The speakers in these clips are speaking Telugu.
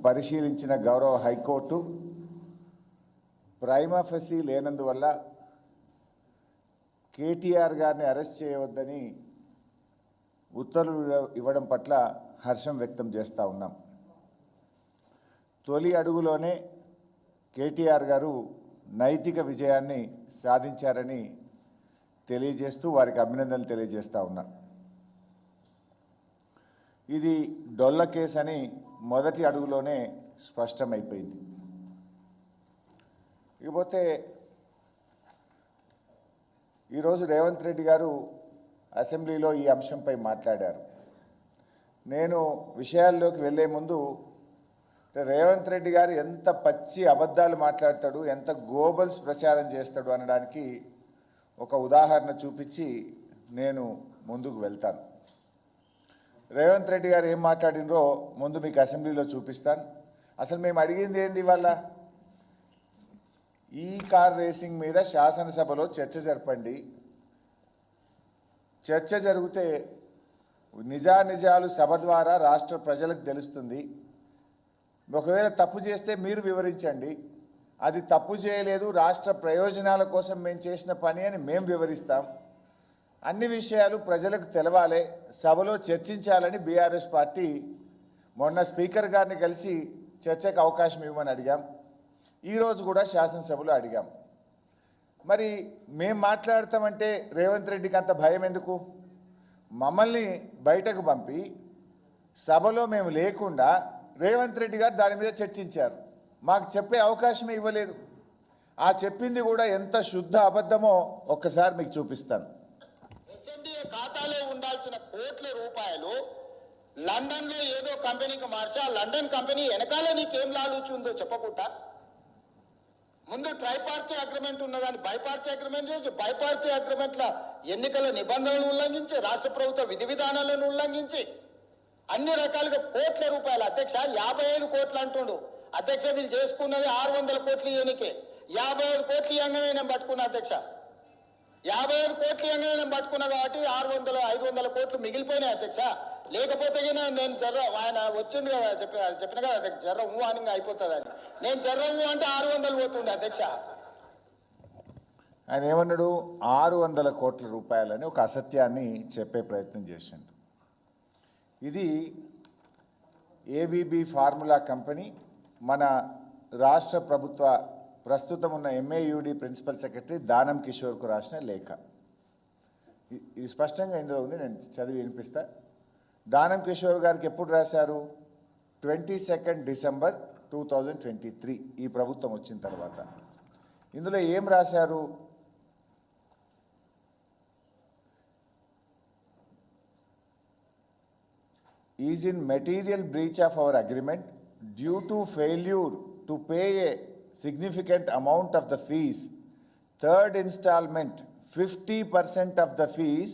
పరిశీలించిన గౌరవ హైకోర్టు ప్రైమా ఫెసీ లేనందువల్ల కేటీఆర్ గారిని అరెస్ట్ చేయవద్దని ఉత్తర్వులు ఇవ్వడం పట్ల హర్షం వ్యక్తం చేస్తూ ఉన్నాం. తొలి అడుగులోనే కేటీఆర్ గారు నైతిక విజయాన్ని సాధించారని తెలియజేస్తూ వారికి అభినందనలు తెలియజేస్తూ ఉన్నా. ఇది డొల్ల కేసు అని మొదటి అడుగులోనే స్పష్టమైపోయింది. ఇకపోతే ఈరోజు రేవంత్ రెడ్డి గారు అసెంబ్లీలో ఈ అంశంపై మాట్లాడారు. నేను విషయాల్లోకి వెళ్ళే ముందు రేవంత్ రెడ్డి గారు ఎంత పచ్చి అబద్ధాలు మాట్లాడతాడు, ఎంత గోబల్స్ ప్రచారం చేస్తాడు అనడానికి ఒక ఉదాహరణ చూపించి నేను ముందుకు వెళ్తాను. రేవంత్ రెడ్డి గారు ఏం మాట్లాడినరో ముందు మీకు అసెంబ్లీలో చూపిస్తాను. అసలు మేము అడిగింది ఏంది? వాళ్ళ ఈ కార్ రేసింగ్ మీద శాసనసభలో చర్చ జరపండి. చర్చ జరిగితే నిజానిజాలు సభ ద్వారా రాష్ట్ర ప్రజలకు తెలుస్తుంది. ఒకవేళ తప్పు చేస్తే మీరు వివరించండి. అది తప్పు చేయలేదు, రాష్ట్ర ప్రయోజనాల కోసం మేము చేసిన పని అని మేము వివరిస్తాం. అన్ని విషయాలు ప్రజలకు తెలవాలి, సభలో చర్చించాలని బీఆర్ఎస్ పార్టీ మొన్న స్పీకర్ గారిని కలిసి చర్చకు అవకాశం ఇవ్వమని అడిగాం. ఈరోజు కూడా శాసనసభలో అడిగాం. మరి మేము మాట్లాడతామంటే రేవంత్ రెడ్డికి అంత భయం ఎందుకు? మమ్మల్ని బయటకు పంపి సభలో మేము లేకుండా రేవంత్ రెడ్డి గారు దాని మీద చర్చించారు. మాకు చెప్పే అవకాశమే ఇవ్వలేదు. ఆ చెప్పింది కూడా ఎంత శుద్ధ అబద్ధమో ఒక్కసారి మీకు చూపిస్తాను. హెచ్ఎండిఏ ఖాతాలో ఉండాల్సిన కోట్ల రూపాయలు లండన్లో ఏదో కంపెనీకి మార్చి ఆ లండన్ కంపెనీ వెనకాల నీకేం లాలుచుందో చెప్పకుండా ముందు ట్రైపార్టీ అగ్రిమెంట్ ఉన్నదాన్ని బైపార్టీ అగ్రిమెంట్ చేసి బైపార్టీ అగ్రిమెంట్ల ఎన్నికల నిబంధనలను ఉల్లంఘించి రాష్ట్ర ప్రభుత్వ విధి విధానాలను ఉల్లంఘించి అన్ని రకాలుగా కోట్ల రూపాయలు అధ్యక్ష 55 కోట్లు అంటుండు అధ్యక్ష. వీళ్ళు చేసుకున్నది 600 కోట్లు ఎన్నికే 55 కోట్లు ఇవ్వగానే నేను పట్టుకున్నా అధ్యక్ష. 55 కోట్లు ఇవ్వగానే నేను పట్టుకున్నా కాబట్టి 500 కోట్లు మిగిలిపోయినాయి అధ్యక్ష. లేకపోతే నేను ఆయన వచ్చిండు కదా చెప్పిన కదా అధ్యక్ష, ఊహానిగా అయిపోతుందని. నేను అంటే 600 పోతుండే అధ్యక్ష. ఆయన ఏమన్నాడు? 600 కోట్ల రూపాయలని ఒక అసత్యాన్ని చెప్పే ప్రయత్నం చేసిండు. ఇది ఏబీబీ ఫార్ములా కంపెనీ మన రాష్ట్ర ప్రభుత్వ ప్రస్తుతం ఉన్న ఎంఏయుడి ప్రిన్సిపల్ సెక్రటరీ దానం కిషోర్కు రాసిన లేఖ. ఇది స్పష్టంగా ఇందులో ఉంది, నేను చదివి వినిపిస్తా. దానం కిషోర్ గారికి ఎప్పుడు రాశారు? 22 డిసెంబర్ 2023 ఈ ప్రభుత్వం వచ్చిన తర్వాత. ఇందులో ఏం రాశారు? Is in material breach of our agreement due to failure to pay a significant amount of the fees, third installment 50% of the fees,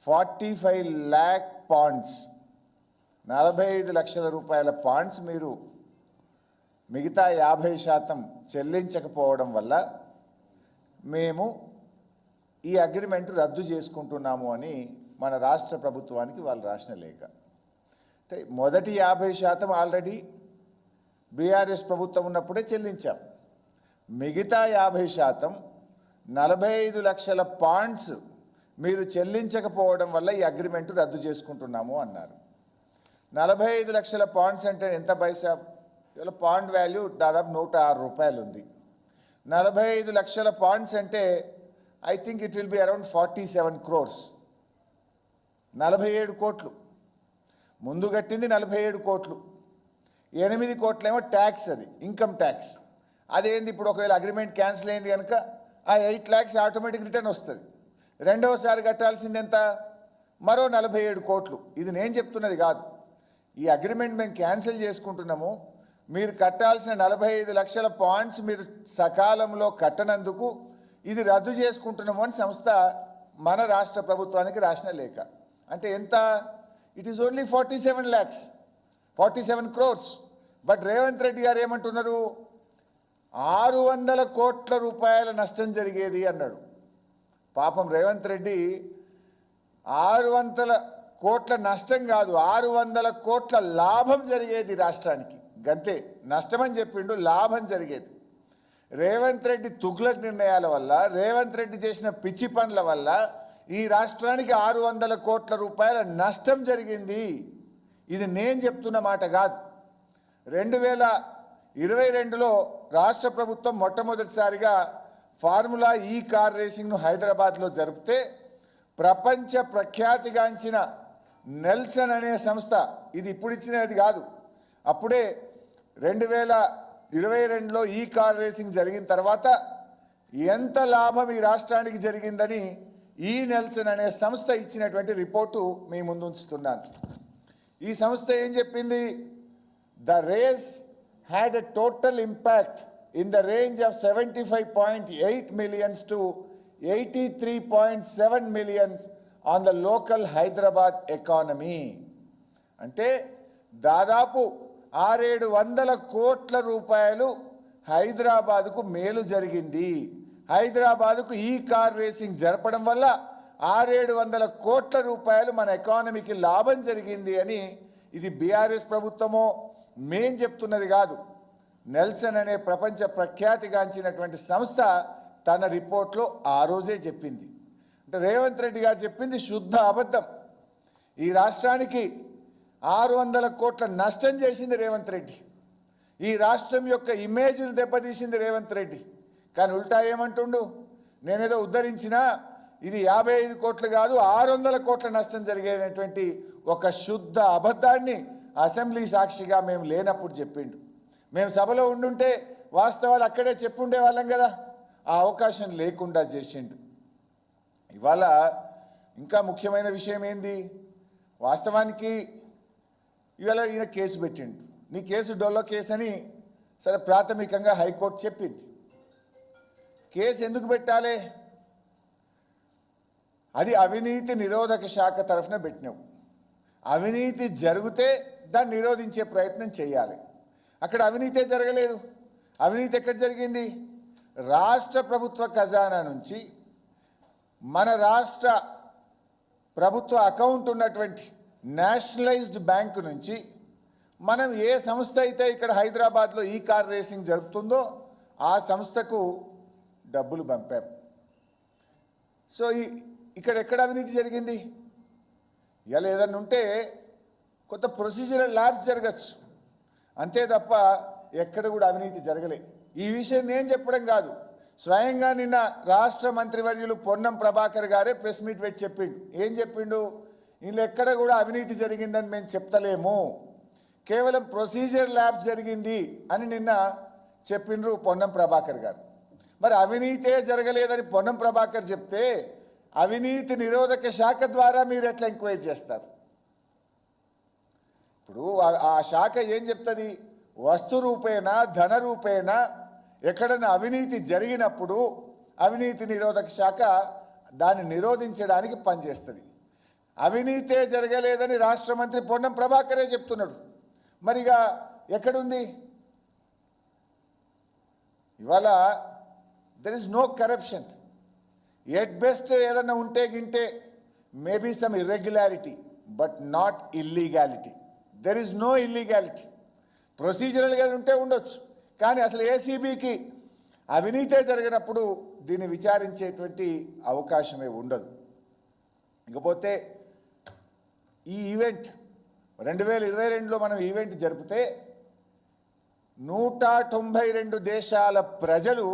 45 lakh ponds, 45 లక్షల రూపాయల పాండ్స్ మీరు మిగతా 50% చెల్లించకపోవడం వల్ల మేము ఈ అగ్రిమెంట్ రద్దు చేసుకుంటున్నాము అని మన రాష్ట్ర ప్రభుత్వానికి వాళ్ళు రాసిన లేఖ. అంటే మొదటి 50% ఆల్రెడీ బీఆర్ఎస్ ప్రభుత్వం ఉన్నప్పుడే చెల్లించాం. మిగతా 50% 45 లక్షల పాండ్స్ మీరు చెల్లించకపోవడం వల్ల ఈ అగ్రిమెంట్ రద్దు చేసుకుంటున్నాము అన్నారు. 45 లక్షల పాండ్స్ అంటే ఎంత పైసా? ఇవాళ పాండ్ వాల్యూ దాదాపు 106 రూపాయలు ఉంది. 45 లక్షల పాండ్స్ అంటే I think it will be around 47 crores. 47 కోట్లు ముందు కట్టింది. 47 కోట్లు, 8 కోట్లేమో ట్యాక్స్, అది ఇన్కమ్ ట్యాక్స్. అదేంది? ఇప్పుడు ఒకవేళ అగ్రిమెంట్ క్యాన్సిల్ అయింది కనుక ఆ 8 lakhs ఆటోమేటిక్ రిటర్న్ వస్తుంది. రెండవసారి కట్టాల్సింది ఎంత? మరో 47 కోట్లు. ఇది నేను చెప్తున్నది కాదు. ఈ అగ్రిమెంట్ మేము క్యాన్సిల్ చేసుకుంటున్నాము, మీరు కట్టాల్సిన 45 లక్షల పాయింట్స్ మీరు సకాలంలో కట్టనందుకు ఇది రద్దు చేసుకుంటున్నాము అని సంస్థ మన రాష్ట్ర ప్రభుత్వానికి రాసిన లేఖ. అంటే ఎంత? It is only 47 lakhs, 47 crores. But Revanth Reddy గారు ఏమంటున్నారు? 600 కోట్ల రూపాయల నష్టం జరిగేది అన్నాడు. పాపం రేవంత్ రెడ్డి 600 కోట్ల నష్టం కాదు, 600 కోట్ల లాభం జరిగేది రాష్ట్రానికి. గంతే, నష్టమని చెప్పిండు, లాభం జరిగేది. రేవంత్ రెడ్డి తుగ్లక్ నిర్ణయాల వల్ల, రేవంత్ రెడ్డి చేసిన పిచ్చి పనుల వల్ల ఈ రాష్ట్రానికి 600 కోట్ల రూపాయల నష్టం జరిగింది. ఇది నేను చెప్తున్న మాట కాదు. 2022లో రాష్ట్ర ప్రభుత్వం మొట్టమొదటిసారిగా ఫార్ములా ఈ కార్ రేసింగ్ను హైదరాబాద్లో జరిపితే ప్రపంచ ప్రఖ్యాతిగాంచిన నెల్సన్ అనే సంస్థ, ఇది ఇప్పుడు ఇచ్చినది కాదు, అప్పుడే 2022లో ఈ కార్ రేసింగ్ జరిగిన తర్వాత ఎంత లాభం ఈ రాష్ట్రానికి జరిగిందని ఈ నెల్సన్ అనే సంస్థ ఇచ్చినటువంటి రిపోర్టు మీ ముందు ఉంచుతున్నాను. ఈ సంస్థ ఏం చెప్పింది? The race had a total impact in the range of 75.8 millions to 83.7 millions on the local Hyderabad economy. అంటే దాదాపు 600 కోట్ల రూపాయలు హైదరాబాదుకు మేలు జరిగింది. హైదరాబాదుకు ఈ కార్ రేసింగ్ జరపడం వల్ల 600 కోట్ల రూపాయలు మన ఎకానమీకి లాభం జరిగింది అని ఇది బీఆర్ఎస్ ప్రభుత్వమో మేం చెప్తున్నది కాదు. నెల్సన్ అనే ప్రపంచ ప్రఖ్యాతిగాంచినటువంటి సంస్థ తన రిపోర్ట్లో ఆ రోజే చెప్పింది. అంటే రేవంత్ రెడ్డి గారు చెప్పింది శుద్ధ అబద్ధం. ఈ రాష్ట్రానికి 600 కోట్ల నష్టం చేసింది రేవంత్ రెడ్డి. ఈ రాష్ట్రం యొక్క ఇమేజ్ను దెబ్బతీసింది రేవంత్ రెడ్డి. కానీ ఉల్టా ఏమంటుండు? నేనేదో ఉద్ధరించినా ఇది 55 కోట్లు కాదు 600 కోట్ల నష్టం జరిగేటువంటి ఒక శుద్ధ అబద్ధాన్ని అసెంబ్లీ సాక్షిగా మేము లేనప్పుడు చెప్పిండు. మేము సభలో ఉండుంటే వాస్తవాలు అక్కడే చెప్పుండే వాళ్ళం కదా. ఆ అవకాశం లేకుండా చేసిండు. ఇవాళ ఇంకా ముఖ్యమైన విషయం ఏంది? వాస్తవానికి ఇవాళ ఈయన కేసు పెట్టిండు. నీ కేసు డొల్లో కేసు అని సరే ప్రాథమికంగా హైకోర్టు చెప్పింది. కేసు ఎందుకు పెట్టాలి? అది అవినీతి నిరోధక శాఖ తరఫున పెట్టినావు. అవినీతి జరిగితే దాన్ని నిరోధించే ప్రయత్నం చేయాలి. అక్కడ అవినీతే జరగలేదు. అవినీతి ఎక్కడ జరిగింది? రాష్ట్ర ప్రభుత్వ ఖజానా నుంచి మన రాష్ట్ర ప్రభుత్వ అకౌంట్ ఉన్నటువంటి నేషనలైజ్డ్ బ్యాంకు నుంచి మనం ఏ సంస్థ అయితే ఇక్కడ హైదరాబాద్లో ఈ కార్ రేసింగ్ జరుపుతుందో ఆ సంస్థకు డబ్బులు పంపాం. సో ఇక్కడ ఎక్కడ అవినీతి జరిగింది? ఇలా ఏదన్నా ఉంటే కొంత ప్రొసీజరల్ ల్యాబ్స్ జరగచ్చు, అంతే తప్ప ఎక్కడ కూడా అవినీతి జరగలే. ఈ విషయం నేను చెప్పడం కాదు, స్వయంగా నిన్న రాష్ట్ర మంత్రివర్యులు పొన్నం ప్రభాకర్ గారే ప్రెస్ మీట్ పెట్టి చెప్పిండు. ఏం చెప్పిండు? వీళ్ళు ఎక్కడ కూడా అవినీతి జరిగిందని మేము చెప్తలేము, కేవలం ప్రొసీజర్ ల్యాబ్స్ జరిగింది అని నిన్న చెప్పిండ్రు పొన్నం ప్రభాకర్ గారు. మరి అవినీతే జరగలేదని పొన్నం ప్రభాకర్ చెప్తే అవినీతి నిరోధక శాఖ ద్వారా మీరు ఎట్లా ఎంక్వైరీ చేస్తారు? ఇప్పుడు ఆ శాఖ ఏం చెప్తుంది? వస్తు రూపేణ ధన రూపేణ ఎక్కడైనా అవినీతి జరిగినప్పుడు అవినీతి నిరోధక శాఖ దాన్ని నిరోధించడానికి పనిచేస్తుంది. అవినీతే జరగలేదని రాష్ట్ర మంత్రి పొన్నం ప్రభాకరే చెప్తున్నాడు. మరిగా ఎక్కడుంది? ఇవాళ there is no corruption. At best ఏదన్నా ఉంటే గింటే maybe some irregularity but not illegality. There is no illegality. ప్రొసీజరల్గా ఉంటే ఉండొచ్చు, కానీ అసలు ఏసీబీకి అవినీతే జరిగినప్పుడు దీన్ని విచారించేటువంటి అవకాశమే ఉండదు. ఇకపోతే ఈ ఈవెంట్ 2022లో మనం ఈవెంట్ జరిపితే 192 దేశాల ప్రజలు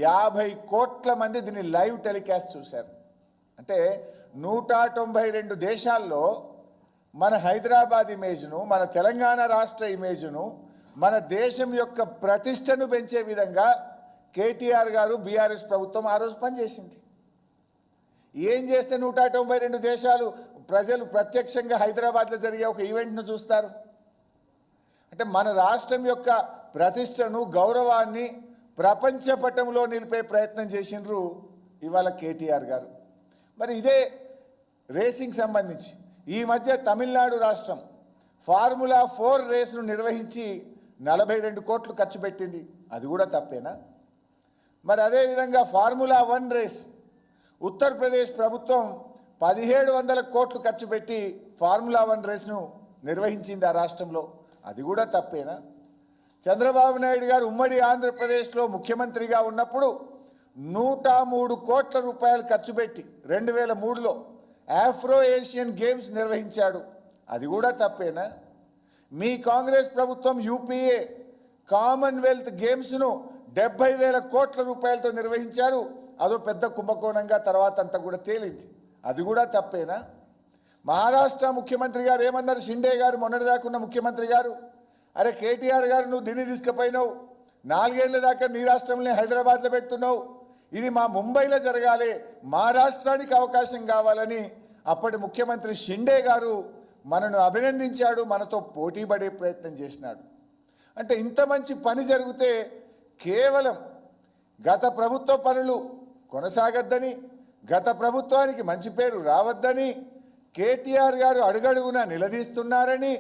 50 కోట్ల మంది దీన్ని లైవ్ టెలికాస్ట్ చూశారు. అంటే 192 దేశాల్లో మన హైదరాబాద్ ఇమేజ్ను, మన తెలంగాణ రాష్ట్ర ఇమేజ్ను, మన దేశం యొక్క ప్రతిష్టను పెంచే విధంగా కేటీఆర్ గారు బీఆర్ఎస్ ప్రభుత్వం ఆ రోజు పనిచేసింది. ఏం చేస్తే 192 దేశాలు ప్రజలు ప్రత్యక్షంగా హైదరాబాద్లో జరిగే ఒక ఈవెంట్ను చూస్తారు? అంటే మన రాష్ట్రం యొక్క ప్రతిష్టను, గౌరవాన్ని ప్రపంచ పటంలో నిలిపే ప్రయత్నం చేసిండ్రు ఇవాళ కేటీఆర్ గారు. మరి ఇదే రేసింగ్ సంబంధించి ఈ మధ్య తమిళనాడు రాష్ట్రం ఫార్ములా 4 రేసును నిర్వహించి 42 కోట్లు ఖర్చు పెట్టింది. అది కూడా తప్పేనా? మరి అదేవిధంగా ఫార్ములా 1 రేస్ ఉత్తరప్రదేశ్ ప్రభుత్వం 1700 కోట్లు ఖర్చు పెట్టి ఫార్ములా 1 రేస్ను నిర్వహించింది ఆ రాష్ట్రంలో. అది కూడా తప్పేనా? చంద్రబాబు నాయుడు గారు ఉమ్మడి ఆంధ్రప్రదేశ్లో ముఖ్యమంత్రిగా ఉన్నప్పుడు 103 కోట్ల రూపాయలు ఖర్చు పెట్టి 2003లో ఆఫ్రో ఏషియన్ గేమ్స్ నిర్వహించాడు. అది కూడా తప్పేనా? మీ కాంగ్రెస్ ప్రభుత్వం యూపీఏ కామన్వెల్త్ గేమ్స్ను 70,000 కోట్ల రూపాయలతో నిర్వహించారు. అదో పెద్ద కుంభకోణంగా తర్వాత అంతా కూడా తేలింది. అది కూడా తప్పేనా? మహారాష్ట్ర ముఖ్యమంత్రి గారు ఏమన్నారు? షిండే గారు మొన్నటిదాకున్న ముఖ్యమంత్రి గారు, అరే కేటీఆర్ గారు నువ్వు ఢిల్లీ తీసుకుపోయినావు, 4 ఏళ్ల దాకా నీ రాష్ట్రంలో హైదరాబాద్లో పెడుతున్నావు, ఇది మా ముంబైలో జరగాలి, మా రాష్ట్రానికి అవకాశం కావాలని అప్పటి ముఖ్యమంత్రి షిండే గారు మనను అభినందించాడు, మనతో పోటీ పడే ప్రయత్నం చేసినాడు. అంటే ఇంత మంచి పని జరిగితే కేవలం గత ప్రభుత్వ పనులు కొనసాగద్దని, గత ప్రభుత్వానికి మంచి పేరు రావద్దని కేటీఆర్ గారు అడుగడుగునా నిలదీస్తున్నారని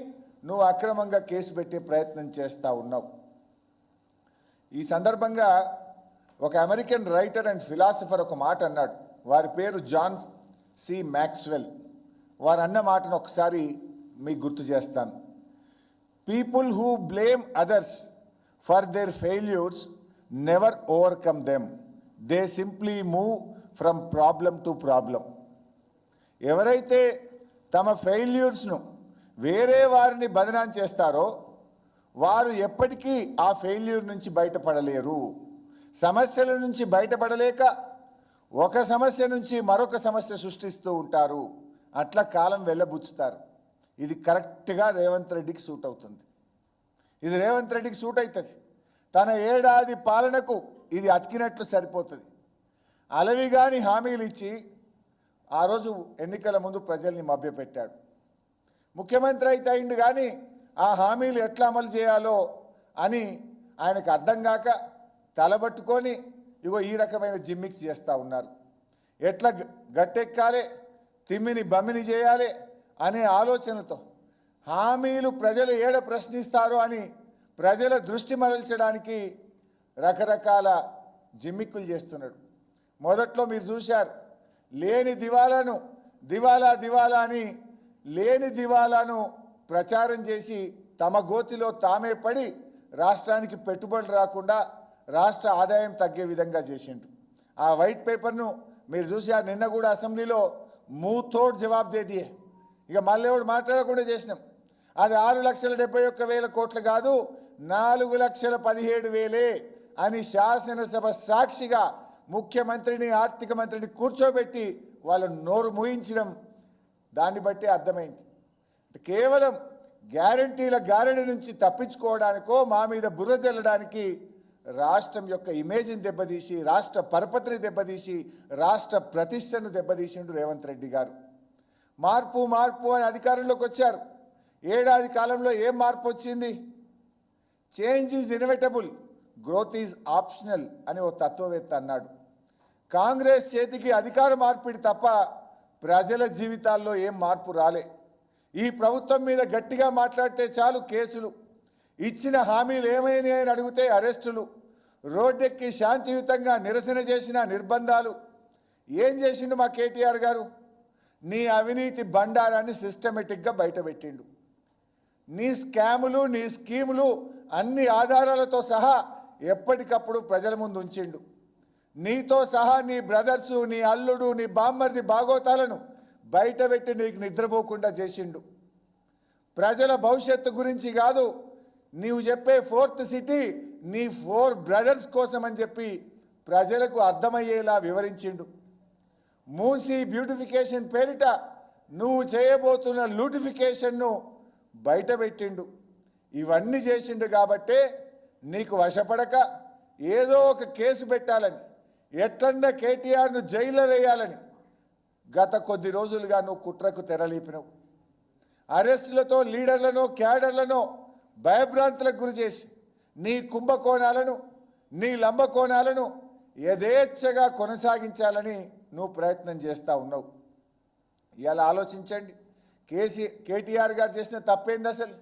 నువ్వు అక్రమంగా కేసు పెట్టే ప్రయత్నం చేస్తూ ఉన్నావు. ఈ సందర్భంగా ఒక అమెరికన్ రైటర్ అండ్ ఫిలాసఫర్ ఒక మాట అన్నాడు. వారి పేరు జాన్ సి మ్యాక్స్వెల్. వారు అన్న మాటను ఒకసారి మీకు గుర్తు చేస్తాను. People who blame others for their failures never overcome them, they simply move from problem to problem. ఎవరైతే తమ ఫెయిల్యూర్స్ను వేరే వారిని బదనాం చేస్తారో వారు ఎప్పటికీ ఆ ఫెయిల్యూర్ నుంచి బయటపడలేరు. సమస్యల నుంచి బయటపడలేక ఒక సమస్య నుంచి మరొక సమస్య సృష్టిస్తూ ఉంటారు. అట్లా కాలం వెళ్ళబుచ్చుతారు. ఇది కరెక్ట్గా రేవంత్ రెడ్డికి సూట్ అవుతుంది. ఇది రేవంత్ రెడ్డికి సూట్ అవుతుంది. తన ఏడాది పాలనకు ఇది అతికినట్లు సరిపోతుంది. అలవిగాని హామీలు ఇచ్చి ఆ రోజు ఎన్నికల ముందు ప్రజల్ని మభ్యపెట్టాడు. ముఖ్యమంత్రి అయితే అయిండు కానీ ఆ హామీలు ఎట్లా అమలు చేయాలో అని ఆయనకు అర్థం కాక తలబట్టుకొని ఇగో ఈ రకమైన జిమ్మిక్స్ చేస్తూ ఉన్నారు. ఎట్లా గట్టెక్కాలి, తిమ్మిని బమ్మిని చేయాలి అనే ఆలోచనతో హామీలు ప్రజలు ఏడ ప్రశ్నిస్తారో అని ప్రజల దృష్టి మరల్చడానికి రకరకాల జిమ్మిక్కులు చేస్తున్నాడు. మొదట్లో మీరు చూశారు, లేని దివాలాను దివాలా దివాలా అని లేని దివాలాను ప్రచారం చేసి తమ గోతిలో తామే పడి రాష్ట్రానికి పెట్టుబడులు రాకుండా రాష్ట్ర ఆదాయం తగ్గే విధంగా చేసిండు. ఆ వైట్ పేపర్ను మీరు చూశారు. నిన్న కూడా అసెంబ్లీలో మూతోడ్ జవాబు దేదియే, ఇక మళ్ళీ ఎవడు మాట్లాడకుండా చేసినాం. అది 6,71,000 కోట్లు కాదు, 4,17,000 అని శాసనసభ సాక్షిగా ముఖ్యమంత్రిని ఆర్థిక మంత్రిని కూర్చోబెట్టి వాళ్ళను నోరు మూయించడం. దాన్ని బట్టి అర్థమైంది కేవలం గ్యారంటీల గారడి నుంచి తప్పించుకోవడానికో మా మీద బుర్ర జల్లడానికి రాష్ట్రం యొక్క ఇమేజ్ని దెబ్బతీసి, రాష్ట్ర పరపతిని దెబ్బతీసి, రాష్ట్ర ప్రతిష్టను దెబ్బతీసిండు రేవంత్ రెడ్డి గారు. మార్పు మార్పు అని అధికారంలోకి వచ్చారు. ఏడాది కాలంలో ఏం మార్పు వచ్చింది? Change is inevitable, growth is optional అని ఓ తత్వవేత్త అన్నాడు. కాంగ్రెస్ చేతికి అధికార మార్పిడి తప్ప ప్రజల జీవితాల్లో ఏం మార్పు రాలే. ఈ ప్రభుత్వం మీద గట్టిగా మాట్లాడితే చాలు కేసులు, ఇచ్చిన హామీలు ఏమైనాయి అని అడిగితే అరెస్టులు, రోడ్డెక్కి శాంతియుతంగా నిరసన చేసిన నిర్బంధాలు. ఏం చేసిండు మా కేటీఆర్ గారు? నీ అవినీతి బండారాన్ని సిస్టమేటిక్గా బయటపెట్టిండు. నీ స్కాములు, నీ స్కీములు అన్ని ఆధారాలతో సహా ఎప్పటికప్పుడు ప్రజల ముందు ఉంచిండు. నీతో సహా నీ బ్రదర్సు, నీ అల్లుడు, నీ బామ్మర్ది బాగోతాలను బయటపెట్టి నీకు నిద్రపోకుండా చేసిండు. ప్రజల భవిష్యత్తు గురించి కాదు, నీవు చెప్పే 4th సిటీ నీ 4 బ్రదర్స్ కోసం అని చెప్పి ప్రజలకు అర్థమయ్యేలా వివరించిండు. మూసీ బ్యూటిఫికేషన్ పేరిట నువ్వు చేయబోతున్న లూటిఫికేషన్ను బయటపెట్టిండు. ఇవన్నీ చేసిండు కాబట్టే నీకు వశపడక ఏదో ఒక కేసు పెట్టాలని, ఎట్లన్నా కేటీఆర్ను జైల్లో వేయాలని గత కొద్ది రోజులుగా నువ్వు కుట్రకు తెరలేపినవు. అరెస్టులతో లీడర్లను, క్యాడర్లను భయభ్రాంతులకు గురి చేసి నీ కుంభకోణాలను, నీ లంబకోణాలను యథేచ్ఛగా కొనసాగించాలని నువ్వు ప్రయత్నం చేస్తూ ఉన్నావు. ఇవాళ ఆలోచించండి, కేటీఆర్ గారు చేసిన తప్పేంది? అసలు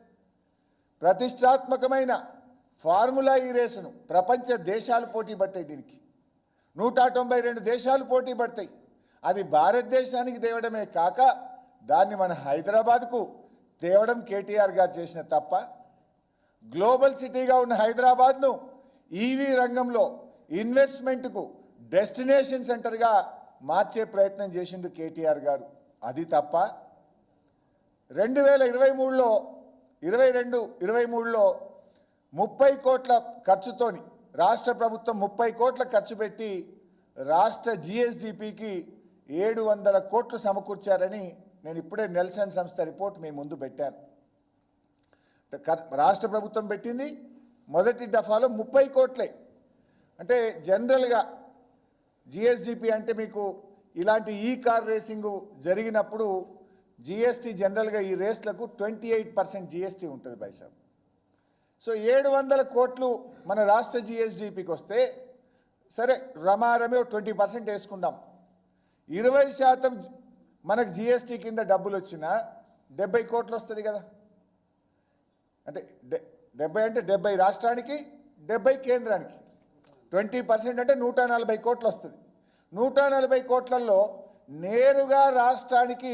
ప్రతిష్టాత్మకమైన ఫార్ములా ఈ రేసును ప్రపంచ దేశాలు పోటీ పడతాయి. దీనికి 192 దేశాలు పోటీ పడతాయి. అది భారతదేశానికి తేవడమే కాక దాన్ని మన హైదరాబాద్కు తేవడం కేటీఆర్ గారు చేసిన తప్ప. గ్లోబల్ సిటీగా ఉన్న హైదరాబాద్ను ఈవీ రంగంలో ఇన్వెస్ట్మెంట్కు డెస్టినేషన్ సెంటర్గా మార్చే ప్రయత్నం చేసిండు కేటీఆర్ గారు. అది తప్ప 2023లో 22-23లో 30 కోట్ల ఖర్చుతోని రాష్ట్ర ప్రభుత్వం 30 కోట్ల ఖర్చు పెట్టి రాష్ట్ర జిఎస్డిపికి 700 కోట్లు సమకూర్చారని నేను ఇప్పుడే నెల్సన్ సంస్థ రిపోర్ట్ మీ ముందు పెట్టాను. రాష్ట్ర ప్రభుత్వం పెట్టింది మొదటి దఫాలో 30 కోట్లే. అంటే జనరల్గా జిఎస్డిపి అంటే మీకు ఇలాంటి ఈ కార్ రేసింగ్ జరిగినప్పుడు జిఎస్టీ జనరల్గా ఈ రేస్లకు 28% జిఎస్టీ ఉంటుంది బైసాబ్. సో 700 కోట్లు మన రాష్ట్ర జిఎస్డిపికి వస్తే సరే రమారమే 20% వేసుకుందాం. 20% మనకు జిఎస్టీ కింద డబ్బులు వచ్చినా 70 కోట్లు వస్తుంది కదా. అంటే 70 అంటే 70 రాష్ట్రానికి 70 కేంద్రానికి 20% అంటే 140 కోట్లు వస్తుంది. 140 కోట్లలో నేరుగా రాష్ట్రానికి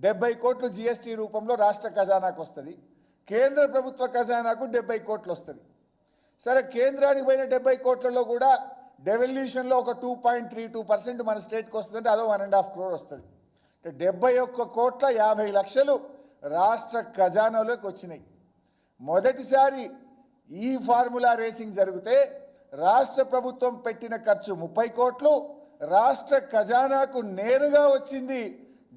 70 కోట్లు జిఎస్టీ రూపంలో రాష్ట్ర ఖజానాకు వస్తుంది. కేంద్ర ప్రభుత్వ ఖజానాకు 70 కోట్లు వస్తుంది. సరే కేంద్రానికి పోయిన 70 కోట్లలో కూడా డెవల్యూషన్లో ఒక 2.32% మన స్టేట్కి వస్తుందంటే అదో 1.5 crore వస్తుంది. అంటే 71,50,00,000 రాష్ట్ర ఖజానాలోకి వచ్చినాయి. మొదటిసారి ఈ ఫార్ములా రేసింగ్ జరిగితే రాష్ట్ర ప్రభుత్వం పెట్టిన ఖర్చు 30 కోట్లు, రాష్ట్ర ఖజానాకు నేరుగా వచ్చింది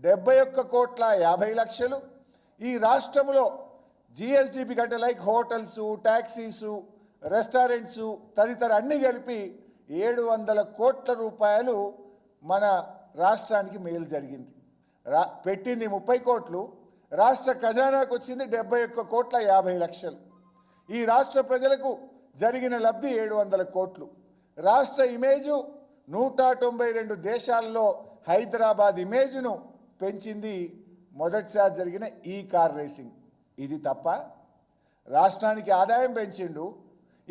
71,50,00,000. ఈ రాష్ట్రంలో జిఎస్డిపి కంటే లైక్ హోటల్స్, ట్యాక్సీసు, రెస్టారెంట్సు తదితర అన్నీ కలిపి 700 కోట్ల రూపాయలు మన రాష్ట్రానికి మేలు జరిగింది. పెట్టింది 30 కోట్లు, రాష్ట్ర ఖజానాకు వచ్చింది 71,50,00,000. ఈ రాష్ట్ర ప్రజలకు జరిగిన లబ్ధి 700 కోట్లు. రాష్ట్ర ఇమేజు 192 దేశాల్లో హైదరాబాద్ ఇమేజ్ను పెంచింది మొదటిసారి జరిగిన ఈ కార్ రేసింగ్. ఇది తప్ప రాష్ట్రానికి ఆదాయం పెంచిండు.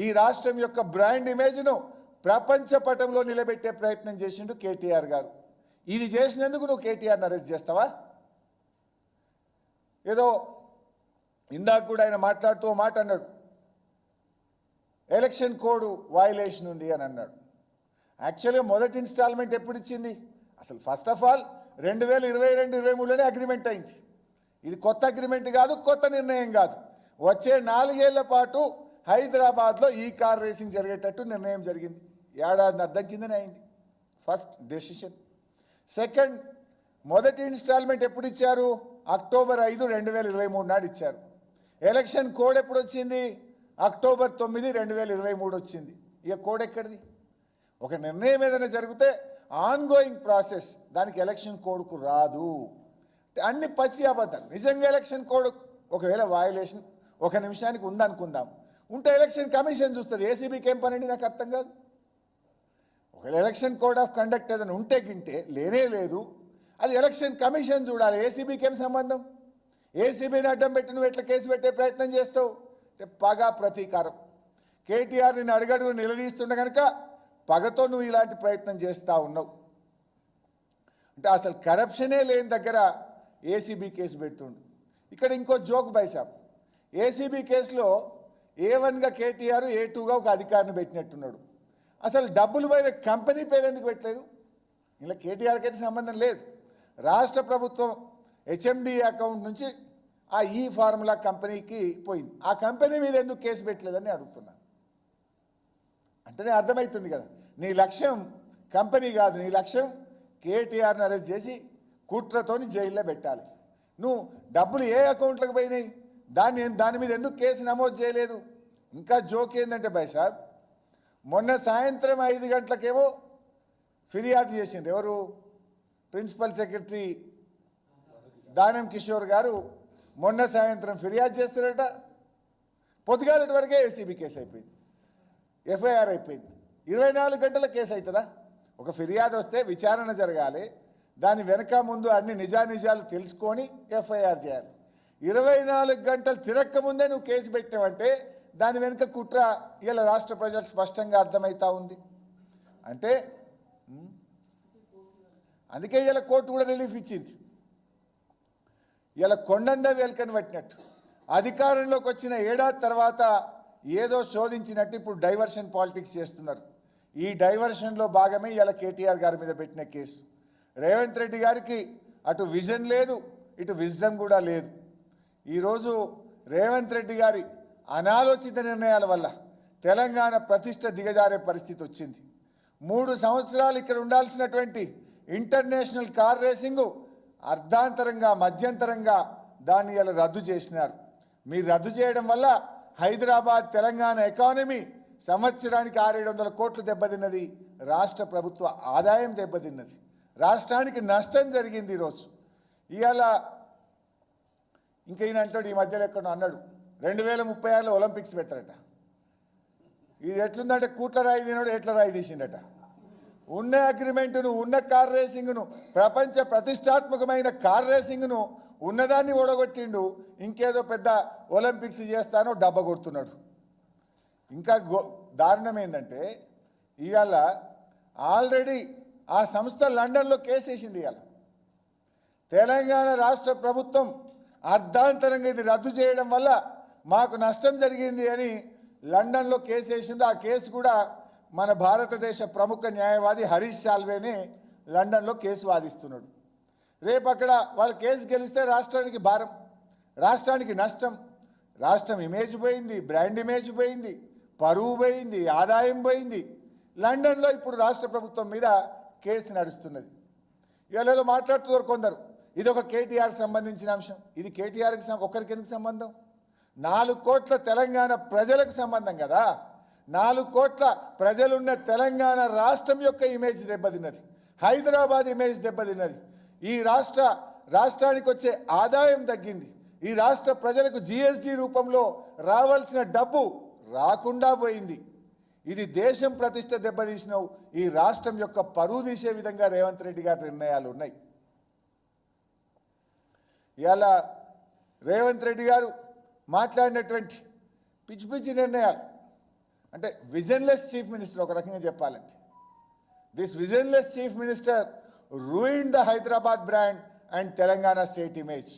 ఈ రాష్ట్రం యొక్క బ్రాండ్ ఇమేజ్ను ప్రపంచ పటంలో నిలబెట్టే ప్రయత్నం చేసిండు కేటీఆర్ గారు. ఇది చేసినందుకు నువ్వు కేటీఆర్ని అరెస్ట్ చేస్తావా? ఏదో ఇందాక కూడా ఆయన మాట్లాడుతూ మాట అన్నాడు, ఎలక్షన్ కోడ్ వయలేషన్ ఉంది అని అన్నాడు. యాక్చువల్గా మొదటి ఇన్స్టాల్మెంట్ ఎప్పుడు ఇచ్చింది? అసలు ఫస్ట్ ఆఫ్ ఆల్ 2022-23లోనే అగ్రిమెంట్ అయింది. ఇది కొత్త అగ్రిమెంట్ కాదు, కొత్త నిర్ణయం కాదు. వచ్చే 4 ఏళ్ల పాటు హైదరాబాద్లో ఈ కార్ రేసింగ్ జరిగేటట్టు నిర్ణయం జరిగింది. ఏడాది అర్థం కిందనే అయింది ఫస్ట్ డెసిషన్. సెకండ్, మొదటి ఇన్స్టాల్మెంట్ ఎప్పుడు ఇచ్చారు? అక్టోబర్ 5, 2023 నాడు ఇచ్చారు. ఎలక్షన్ కోడ్ ఎప్పుడు వచ్చింది? అక్టోబర్ 9, 2023 వచ్చింది. ఇక కోడ్ ఎక్కడిది? ఒక నిర్ణయం ఏదైనా జరిగితే ఆన్గోయింగ్ ప్రాసెస్, దానికి ఎలక్షన్ కోడ్కు రాదు. అన్ని పచ్చి అబద్ధాలు. నిజంగా ఎలక్షన్ కోడ్ ఒకవేళ వయలేషన్ 1 నిమిషానికి ఉందనుకుందాం, ఉంటే ఎలక్షన్ కమిషన్ చూస్తుంది. ఏసీబీకి ఏం పనండి నాకు అర్థం కాదు. ఒకవేళ ఎలక్షన్ కోడ్ ఆఫ్ కండక్ట్ ఏదైనా ఉంటే గింటే లేనే లేదు, అది ఎలక్షన్ కమిషన్ చూడాలి. ఏసీబీకి ఏం సంబంధం? ఏసీబీని అడ్డం పెట్టి నువ్వు ఎట్లా కేసు పెట్టే ప్రయత్నం చేస్తావు? పగ ప్రతీకారం. కేటీఆర్ నిన్ను అడుగడుగు నిలదీస్తుండ కనుక పగతో నువ్వు ఇలాంటి ప్రయత్నం చేస్తూ ఉన్నావు. అంటే అసలు కరప్షనే లేని దగ్గర ఏసీబీ కేసు పెడుతుండు. ఇక్కడ ఇంకో జోక్ బైసాబ్, ఏసీబీ కేసులో A1గా కేటీఆర్, A2గా ఒక అధికారిని పెట్టినట్టున్నాడు. అసలు డబ్బులు పోయిన కంపెనీ పేరు ఎందుకు పెట్టలేదు? ఇలా కేటీఆర్కి అయితే సంబంధం లేదు. రాష్ట్ర ప్రభుత్వం హెచ్ఎండి అకౌంట్ నుంచి ఆ ఈ ఫార్ములా కంపెనీకి పోయింది. ఆ కంపెనీ మీద ఎందుకు కేసు పెట్టలేదని అడుగుతున్నా. అంటేనే అర్థమవుతుంది కదా, నీ లక్ష్యం కంపెనీ కాదు, నీ లక్ష్యం కేటీఆర్ని అరెస్ట్ చేసి కుట్రతోని జైల్లో పెట్టాలి. నువ్వు డబ్బులు ఏ అకౌంట్లకు పోయినాయి, దాని మీద ఎందుకు కేసు నమోదు చేయలేదు? ఇంకా జోక్ ఏంటంటే బైసాబ్, మొన్న సాయంత్రం 5 గంటలకేమో ఫిర్యాదు చేసిండ్రు. ఎవరు? ప్రిన్సిపల్ సెక్రటరీ దానం కిషోర్ గారు మొన్న సాయంత్రం ఫిర్యాదు చేస్తారట. పొద్దుగాలటి వరకే ఏసీబీ కేసు అయిపోయింది, ఎఫ్ఐఆర్ అయిపోయింది. 24 గంటల కేసు అవుతుందా? ఒక ఫిర్యాదు వస్తే విచారణ జరగాలి, దాని వెనక ముందు అన్ని నిజానిజాలు తెలుసుకొని ఎఫ్ఐఆర్ చేయాలి. 24 గంటలు తిరక్క ముందే నువ్వు కేసు పెట్టావంటే దాని వెనుక కుట్ర ఇలా రాష్ట్ర ప్రజలకు స్పష్టంగా అర్థమవుతా ఉంది. అంటే అందుకే ఇలా కోర్టు కూడా రిలీఫ్ ఇచ్చింది. ఇలా కొండంద వేల్కని పట్టినట్టు అధికారంలోకి వచ్చిన ఏడాది తర్వాత ఏదో శోధించినట్టు ఇప్పుడు డైవర్షన్ పాలిటిక్స్ చేస్తున్నారు. ఈ డైవర్షన్లో భాగమే ఇలా కేటీఆర్ గారి మీద పెట్టిన కేసు. రేవంత్ రెడ్డి గారికి అటు విజన్ లేదు, ఇటు విజ్డమ్ కూడా లేదు. ఈరోజు రేవంత్ రెడ్డి గారి అనాలోచిత నిర్ణయాల వల్ల తెలంగాణ ప్రతిష్ట దిగజారే పరిస్థితి వచ్చింది. 3 సంవత్సరాలు ఇక్కడ ఉండాల్సినటువంటి ఇంటర్నేషనల్ కార్ రేసింగు అర్ధాంతరంగా మధ్యంతరంగా దాన్ని ఇలా రద్దు చేసినారు. మీరు రద్దు చేయడం వల్ల హైదరాబాద్ తెలంగాణ ఎకానమీ సంవత్సరానికి 600-700 కోట్లు దెబ్బతిన్నది. రాష్ట్ర ప్రభుత్వ ఆదాయం దెబ్బతిన్నది. రాష్ట్రానికి నష్టం జరిగింది. ఈరోజు ఇవాళ ఇంకా ఈయన అంటాడు, ఈ మధ్యలో ఎక్కడో అన్నాడు 2036లో ఒలింపిక్స్ పెడతారట. ఇది ఎట్లుందంటే కూట్ల రాయి తినడు ఎట్ల రాయి తీసిండట. ఉన్న అగ్రిమెంటును, ఉన్న కార్ రేసింగ్ను, ప్రపంచ ప్రతిష్టాత్మకమైన కార్ రేసింగ్ను ఉన్నదాన్ని ఓడగొట్టిండు. ఇంకేదో పెద్ద ఒలింపిక్స్ చేస్తానో డబ్బ కొడుతున్నాడు. ఇంకా దారుణం ఏంటంటే ఇవాళ ఆల్రెడీ ఆ సంస్థ లండన్లో కేసు వేసింది. ఇవాళ తెలంగాణ రాష్ట్ర ప్రభుత్వం అర్ధాంతరంగా ఇది రద్దు చేయడం వల్ల మాకు నష్టం జరిగింది అని లండన్లో కేసు వేసింది. ఆ కేసు కూడా మన భారతదేశ ప్రముఖ న్యాయవాది హరీష్ సాల్వేనే లండన్లో కేసు వాదిస్తున్నాడు. రేపు అక్కడ వాళ్ళ కేసు గెలిస్తే రాష్ట్రానికి భారం, రాష్ట్రానికి నష్టం. రాష్ట్రం ఇమేజ్ పోయింది, బ్రాండ్ ఇమేజ్ పోయింది, పరువు పోయింది, ఆదాయం పోయింది. లండన్లో ఇప్పుడు రాష్ట్ర ప్రభుత్వం మీద కేసు నడుస్తున్నది. ఇవాళ ఏదో మాట్లాడుతున్నారు కొందరు, ఇది ఒక కేటీఆర్ సంబంధించిన అంశం. ఇది కేటీఆర్కి ఒక్కరికి ఎందుకు సంబంధం? 4 కోట్ల తెలంగాణ ప్రజలకు సంబంధం కదా. 4 కోట్ల ప్రజలున్న తెలంగాణ రాష్ట్రం యొక్క ఇమేజ్ దెబ్బతిన్నది, హైదరాబాద్ ఇమేజ్ దెబ్బతిన్నది. ఈ రాష్ట్రానికి వచ్చే ఆదాయం తగ్గింది. ఈ రాష్ట్ర ప్రజలకు జిఎస్టీ రూపంలో రావాల్సిన డబ్బు రాకుండా పోయింది. ఇది దేశం ప్రతిష్ట దెబ్బతీసిన ఈ రాష్ట్రం యొక్క పరువు తీసే విధంగా రేవంత్ రెడ్డి గారి నిర్ణయాలు ఉన్నాయి. ఇవాళ రేవంత్ రెడ్డి గారు మాట్లాడినటువంటి పిచ్చి పిచ్చి నిర్ణయాలు అంటే విజన్లెస్ చీఫ్ మినిస్టర్. ఒక రకంగా చెప్పాలంటే this visionless chief minister ruined the Hyderabad brand and Telangana state image.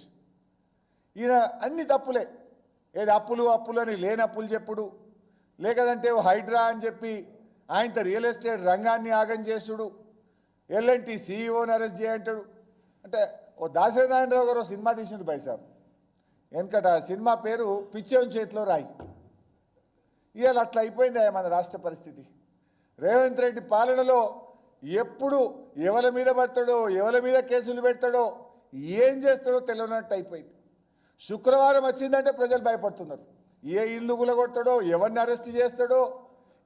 ఈయన అన్ని తప్పులే, ఏది అప్పులు అని లేని అప్పులు చెప్పుడు, లేకదంటే హైడ్రా అని చెప్పి ఆయనతో రియల్ ఎస్టేట్ రంగాన్ని ఆగం చేసుడు, ఎల్ఎన్టీ సీఈఓని అరెస్ట్ చేయంటాడు. అంటే ఓ దాసరి నారాయణరావు గారు సినిమా తీసిండు పైసాబ్, ఎందుకట సినిమా పేరు పిచ్చోని చేతిలో రాయి. ఇవాళ అట్లా అయిపోయింది మన రాష్ట్ర పరిస్థితి. రేవంత్ రెడ్డి పాలనలో ఎప్పుడు ఎవరి మీద పడతాడో, ఎవరి మీద కేసులు పెడతాడో, ఏం చేస్తాడో తెలియనట్టు అయిపోయింది. శుక్రవారం వచ్చిందంటే ప్రజలు భయపడుతున్నారు. ఏ ఇల్లు గులగొడతాడో, ఎవరిని అరెస్ట్ చేస్తాడో,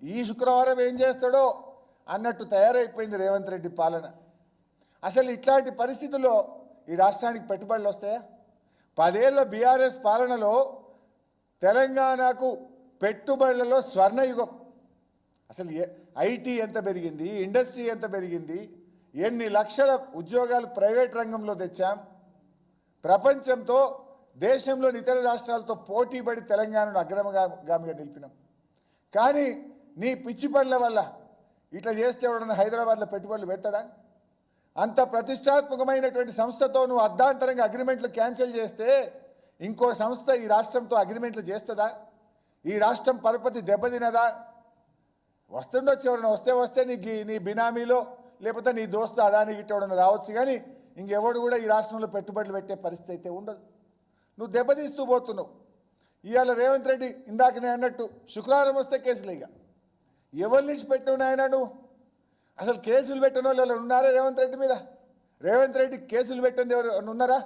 ఈ శుక్రవారం ఏం చేస్తాడో అన్నట్టు తయారైపోయింది రేవంత్ రెడ్డి పాలన. అసలు ఇట్లాంటి పరిస్థితుల్లో ఈ రాష్ట్రానికి పెట్టుబడులు వస్తాయా? 10 ఏళ్ల బీఆర్ఎస్ పాలనలో తెలంగాణకు పెట్టుబడులలో స్వర్ణయుగం. అసలు ఐటీ ఎంత పెరిగింది, ఇండస్ట్రీ ఎంత పెరిగింది, ఎన్ని లక్షల ఉద్యోగాలు ప్రైవేట్ రంగంలో తెచ్చాం. ప్రపంచంతో దేశంలోని ఇతర రాష్ట్రాలతో పోటీపడి తెలంగాణను అగ్రగామిగా నిలిపినాం. కానీ నీ పిచ్చి పనుల వల్ల ఇట్లా చేస్తే ఎవడన్నా హైదరాబాద్లో పెట్టుబడులు పెడతాడా? అంత ప్రతిష్టాత్మకమైనటువంటి సంస్థతో నువ్వు అర్ధాంతరంగా అగ్రిమెంట్లు క్యాన్సిల్ చేస్తే ఇంకో సంస్థ ఈ రాష్ట్రంతో అగ్రిమెంట్లు చేస్తుందా? ఈ రాష్ట్రం పరపతి దెబ్బతినదా? వస్తుండొచ్చు, ఎవరైనా వస్తే నీ బినామీలో లేకపోతే నీ దోస్తు అదాని గిట్ట ఎవడన్నా రావచ్చు, కానీ ఇంకెవడు కూడా ఈ రాష్ట్రంలో పెట్టుబడులు పెట్టే పరిస్థితి అయితే ఉండదు. నువ్వు దెబ్బతీస్తూ పోతున్నావు. ఇవాళ రేవంత్ రెడ్డి ఇందాక నేను అన్నట్టు శుక్రవారం వస్తే కేసులు. ఇక ఎవరి నుంచి పెట్టినావు నాయన నువ్వు? అసలు కేసులు పెట్టిన వాళ్ళు ఉన్నారా రేవంత్ రెడ్డి మీద? రేవంత్ రెడ్డి కేసులు పెట్టింది ఎవరు ఉన్నారా?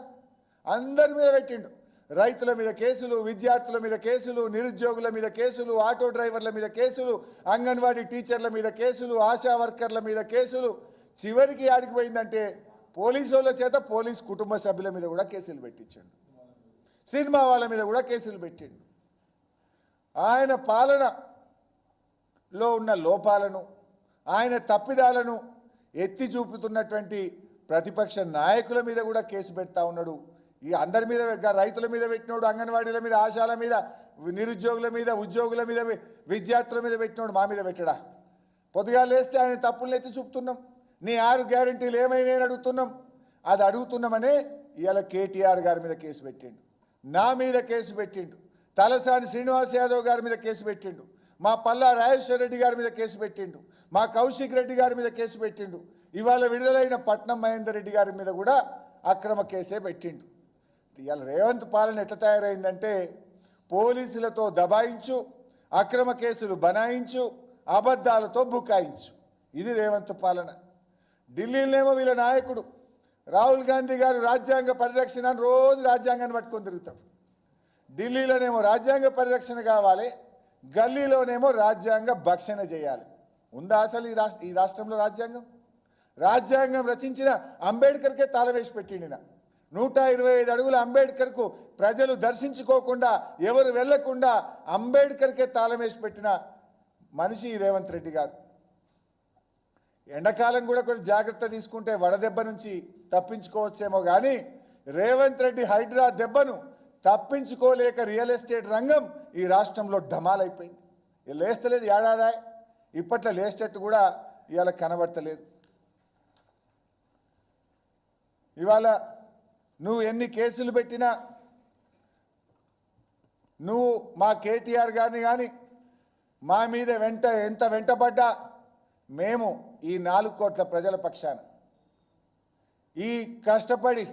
అందరి మీద పెట్టిండు. రైతుల మీద కేసులు, విద్యార్థుల మీద కేసులు, నిరుద్యోగుల మీద కేసులు, ఆటో డ్రైవర్ల మీద కేసులు, అంగన్వాడీ టీచర్ల మీద కేసులు, ఆశా వర్కర్ల మీద కేసులు. చివరికి ఆడికి పోయిందంటే పోలీసు వాళ్ళ చేత పోలీస్ కుటుంబ సభ్యుల మీద కూడా కేసులు పెట్టించాడు. సినిమా వాళ్ళ మీద కూడా కేసులు పెట్టిండు. ఆయన పాలనలో ఉన్న లోపాలను, ఆయన తప్పిదాలను ఎత్తి చూపుతున్నటువంటి ప్రతిపక్ష నాయకుల మీద కూడా కేసు పెడతా ఉన్నాడు. ఈ అందరి మీద, రైతుల మీద పెట్టినోడు, అంగన్వాడీల మీద, ఆశాల మీద, నిరుద్యోగుల మీద, ఉద్యోగుల మీద, విద్యార్థుల మీద పెట్టినోడు మా మీద పెట్టడా? పొద్దుగా లేస్తే ఆయన తప్పులను ఎత్తి చూపుతున్నాం. నీ 6 గ్యారెంటీలు ఏమైనా అడుగుతున్నాం. అది అడుగుతున్నామనే ఇవాళ కేటీఆర్ గారి మీద కేసు పెట్టిండు, నా మీద కేసు పెట్టిండు, తలసాని శ్రీనివాస్ యాదవ్ గారి మీద కేసు పెట్టిండు, మా పల్లా రాజేశ్వర రెడ్డి గారి మీద కేసు పెట్టిండు, మా కౌశిక్ రెడ్డి గారి మీద కేసు పెట్టిండు. ఇవాళ విడుదలైన పట్నం మహేందర్ రెడ్డి గారి మీద కూడా అక్రమ కేసే పెట్టిండు. ఇవాళ రేవంత్ పాలన ఎట్లా తయారైందంటే పోలీసులతో దబాయించు, అక్రమ కేసులు బనాయించు, అబద్ధాలతో బుకాయించు. ఇది రేవంత్ పాలన. ఢిల్లీలోనేమో వీళ్ళ నాయకుడు రాహుల్ గాంధీ గారు రాజ్యాంగ పరిరక్షణ అని రోజు రాజ్యాంగాన్ని పట్టుకొని తిరుగుతాడు. ఢిల్లీలోనేమో రాజ్యాంగ పరిరక్షణ కావాలి, గల్లీలోనేమో రాజ్యాంగ భక్షణ చేయాలి. ఉందా అసలు ఈ రాష్ట్రంలో రాజ్యాంగం? రాజ్యాంగం రచించిన అంబేద్కర్కే తాళం వేసి పెట్టిండిన 125 అడుగుల అంబేద్కర్కు ప్రజలు దర్శించుకోకుండా ఎవరు వెళ్లకుండా అంబేద్కర్కే తాళం వేసి పెట్టిన మనిషి రేవంత్ రెడ్డి గారు. ఎండాకాలం కూడా కొంచెం జాగ్రత్త తీసుకుంటే వడదెబ్బ నుంచి తప్పించుకోవచ్చేమో కానీ రేవంత్ రెడ్డి హైడ్రా దెబ్బను తప్పించుకోలేక రియల్ ఎస్టేట్ రంగం ఈ రాష్ట్రంలో ఢమాలైపోయింది. లేస్తలేదు ఏడాదా, ఇప్పట్లో లేస్టేట్ కూడా ఇవాళ కనబడతలేదు. ఇవాళ నువ్వు ఎన్ని కేసులు పెట్టినా, నువ్వు మా కేటీఆర్ గారిని కానీ మా మీద ఎంత వెంటబడ్డా మేము ఈ 4 కోట్ల ప్రజల పక్షాన ఈ కష్టపడి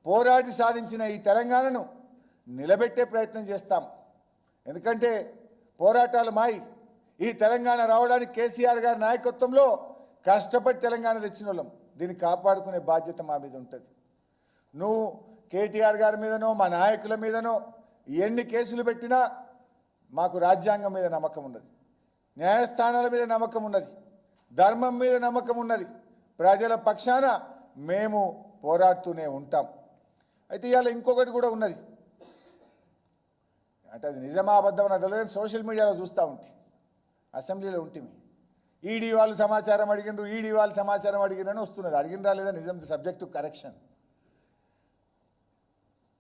పోరాడి సాధించిన ఈ తెలంగాణను నిలబెట్టే ప్రయత్నం చేస్తాం. ఎందుకంటే పోరాటాలు మాయి. ఈ తెలంగాణ రావడానికి కేసీఆర్ గారి నాయకత్వంలో కష్టపడి తెలంగాణ తెచ్చిన వాళ్ళం. దీన్ని కాపాడుకునే బాధ్యత మా మీద ఉంటుంది. నువ్వు కేటీఆర్ గారి మీదనో మా నాయకుల మీదనో ఎన్ని కేసులు పెట్టినా మాకు రాజ్యాంగం మీద నమ్మకం ఉన్నది, న్యాయస్థానాల మీద నమ్మకం ఉన్నది, ధర్మం మీద నమ్మకం ఉన్నది. ప్రజల పక్షాన మేము పోరాడుతూనే ఉంటాం. అయితే ఇవాళ ఇంకొకటి కూడా ఉన్నది, అంటే అది నిజమా అబద్ధం నాకు తెలియదు, సోషల్ మీడియాలో చూస్తూ ఉంటే అసెంబ్లీలో ఉంటుంది. ఈడీ వాళ్ళు సమాచారం అడిగినారు, ఈడీ వాళ్ళు సమాచారం అడిగినని వస్తున్నది. అడిగినరా లేదా నిజం, సబ్జెక్టు కరెక్షన్.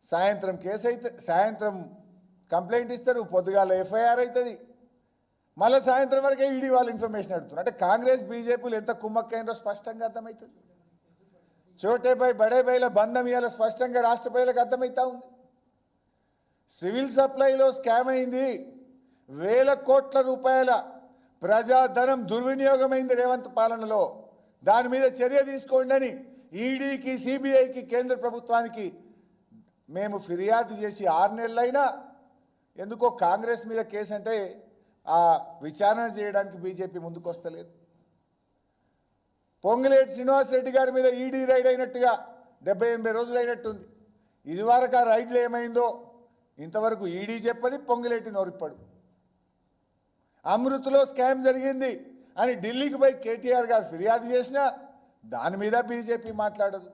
సాయంత్రం కేసు అయితే సాయంత్రం కంప్లైంట్ ఇస్తారు, పొద్దుగాల ఎఫ్ఐఆర్ అవుతుంది, మళ్ళీ సాయంత్రం వరకే ఈడీ వాళ్ళు ఇన్ఫర్మేషన్ అడుగుతున్నారు. అంటే కాంగ్రెస్ బీజేపీలు ఎంత కుమ్మక్కైనరో స్పష్టంగా అర్థమవుతుంది. చోటే బై బడే బైల బంధం ఇవాళ స్పష్టంగా రాష్ట్ర ప్రజలకు అర్థమవుతా ఉంది. సివిల్ సప్లైలో స్కామ్ అయింది, 1000 కోట్ల రూపాయల ప్రజాధనం దుర్వినియోగమైంది రేవంత్ పాలనలో. దాని మీద చర్య తీసుకోండి అని ఈడీకి, సిబిఐకి, కేంద్ర ప్రభుత్వానికి మేము ఫిర్యాదు చేసి 6 నెలలైనా ఎందుకో కాంగ్రెస్ మీద కేసు అంటే ఆ విచారణ చేయడానికి బీజేపీ ముందుకు వస్తలేదు. పొంగులేటి శ్రీనివాస్ రెడ్డి గారి మీద ఈడీ రైడ్ అయినట్టుగా 70-80 రోజులు అయినట్టుంది. ఇదివరకు ఆ రైడ్లో ఏమైందో ఇంతవరకు ఈడీ చెప్పది, పొంగులేటి నోరిప్పడు. అమృత్లో స్కామ్ జరిగింది అని ఢిల్లీకి పోయి కేటీఆర్ గారు ఫిర్యాదు చేసినా దాని మీద బీజేపీ మాట్లాడదు.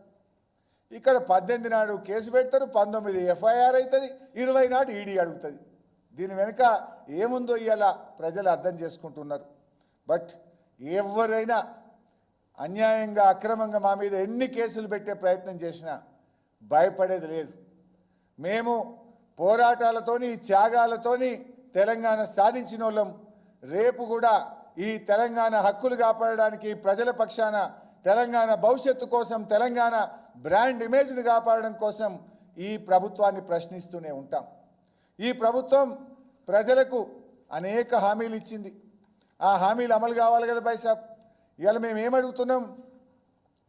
ఇక్కడ 18 నాడు కేసు పెడతారు, 19 ఎఫ్ఐఆర్ అవుతుంది, 20 నాడు ఈడీ అడుగుతుంది. దీని వెనుక ఏముందో ఇవాళ ప్రజలు అర్థం చేసుకుంటున్నారు. బట్ ఎవరైనా అన్యాయంగా అక్రమంగా మా మీద ఎన్ని కేసులు పెట్టే ప్రయత్నం చేసినా భయపడేది లేదు. మేము పోరాటాలతోని, త్యాగాలతోని తెలంగాణ సాధించిన వాళ్ళం. రేపు కూడా ఈ తెలంగాణ హక్కులు కాపాడడానికి ప్రజల పక్షాన, తెలంగాణ భవిష్యత్తు కోసం, తెలంగాణ బ్రాండ్ ఇమేజ్ని కాపాడడం కోసం ఈ ప్రభుత్వాన్ని ప్రశ్నిస్తూనే ఉంటాం. ఈ ప్రభుత్వం ప్రజలకు అనేక హామీలు ఇచ్చింది. ఆ హామీలు అమలు కావాలి కదా బైసాబ్. ఇవాళ మేము ఏమడుగుతున్నాం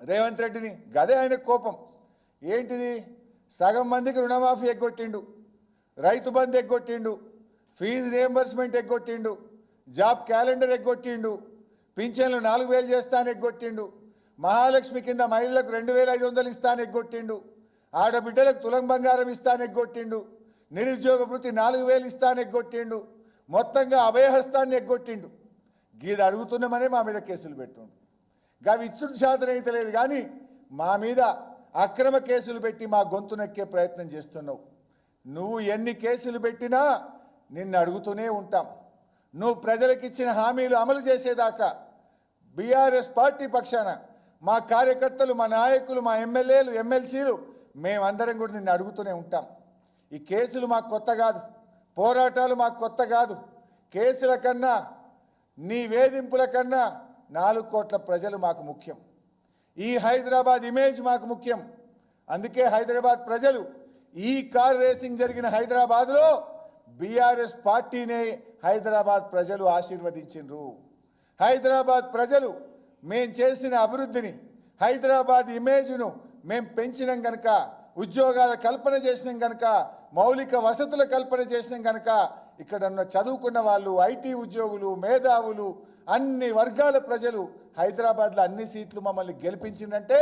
రేవంత్ రెడ్డిని? గదే ఆయన కోపం. ఏంటిది? సగం మందికి రుణమాఫీ ఎగ్గొట్టిండు, Rythu Bandhu ఎగ్గొట్టిండు, fee reimbursement ఎగ్గొట్టిండు, job calendar ఎగ్గొట్టిండు, పింఛన్లు 4000 చేస్తాను ఎగ్గొట్టిండు, మహాలక్ష్మి కింద మహిళలకు 2500 ఇస్తాను ఎగ్గొట్టిండు, ఆడబిడ్డలకు తులం బంగారం ఇస్తాను ఎగ్గొట్టిండు, నిరుద్యోగ వృత్తి 4000 ఇస్తాను ఎగ్గొట్టిండు, మొత్తంగా అభయహస్తాన్ని ఎగ్గొట్టిండు. గీది అడుగుతున్నామనే మా మీద కేసులు పెడుతుండు. గవి ఇచ్చుడు శాతం అయితే లేదు కానీ మా మీద అక్రమ కేసులు పెట్టి మా గొంతు నొక్కే ప్రయత్నం చేస్తున్నావు. నువ్వు ఎన్ని కేసులు పెట్టినా నిన్ను అడుగుతూనే ఉంటాం. నువ్వు ప్రజలకు ఇచ్చిన హామీలు అమలు చేసేదాకా బీఆర్ఎస్ పార్టీ పక్షాన మా కార్యకర్తలు, మా నాయకులు, మా ఎమ్మెల్యేలు, ఎమ్మెల్సీలు మేమందరం కూడా నిన్ను అడుగుతూనే ఉంటాం. ఈ కేసులు మాకు కొత్త కాదు, పోరాటాలు మాకు కొత్త కాదు. కేసుల కన్నా, నీ వేధింపుల కన్నా 4 కోట్ల ప్రజలు మాకు ముఖ్యం. ఈ హైదరాబాద్ ఇమేజ్ మాకు ముఖ్యం. అందుకే హైదరాబాద్ ప్రజలు ఈ కార్ రేసింగ్ జరిగిన హైదరాబాద్లో బీఆర్ఎస్ పార్టీనే హైదరాబాద్ ప్రజలు ఆశీర్వదించిండ్రు. హైదరాబాద్ ప్రజలు మేం చేసిన అభివృద్ధిని, హైదరాబాద్ ఇమేజ్ను మేం పెంచినాం కనుక, ఉద్యోగాల కల్పన చేసినాం కనుక, మౌలిక వసతుల కల్పన చేసినాం కనుక ఇక్కడ ఉన్న చదువుకున్న వాళ్ళు, ఐటీ ఉద్యోగులు, మేధావులు, అన్ని వర్గాల ప్రజలు హైదరాబాద్లో అన్ని సీట్లు మమ్మల్ని గెలిపించిందంటే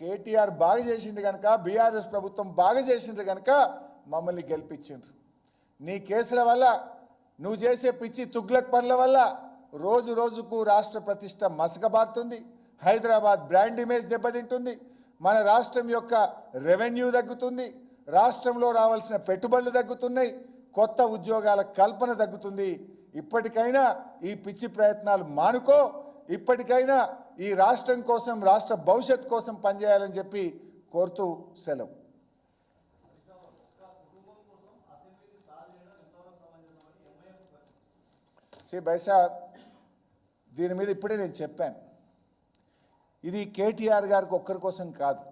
కేటీఆర్ బాగా చేసిండు కనుక, బీఆర్ఎస్ ప్రభుత్వం బాగా చేసిండ్రు కనుక మమ్మల్ని గెలిపించిండ్రు. నీ కేసుల వల్ల, నువ్వు చేసే పిచ్చి తుగ్లక్ పనుల వల్ల రోజు రోజుకు రాష్ట్ర ప్రతిష్ట మసకబారుతుంది. హైదరాబాద్ బ్రాండ్ ఇమేజ్ దెబ్బతింటుంది. మన రాష్ట్రం యొక్క రెవెన్యూ తగ్గుతుంది. రాష్ట్రంలో రావాల్సిన పెట్టుబడులు తగ్గుతున్నాయి. కొత్త ఉద్యోగాల కల్పన తగ్గుతుంది. ఇప్పటికైనా ఈ పిచ్చి ప్రయత్నాలు మానుకో. ఇప్పటికైనా ఈ రాష్ట్రం కోసం, రాష్ట్ర భవిష్యత్ కోసం పనిచేయాలని చెప్పి కోరుతూ సెలవు. బైసా, దీని మీద ఇప్పుడే నేను చెప్పాను. ఇది కేటీఆర్ గారికి ఒక్కరి కోసం కాదు.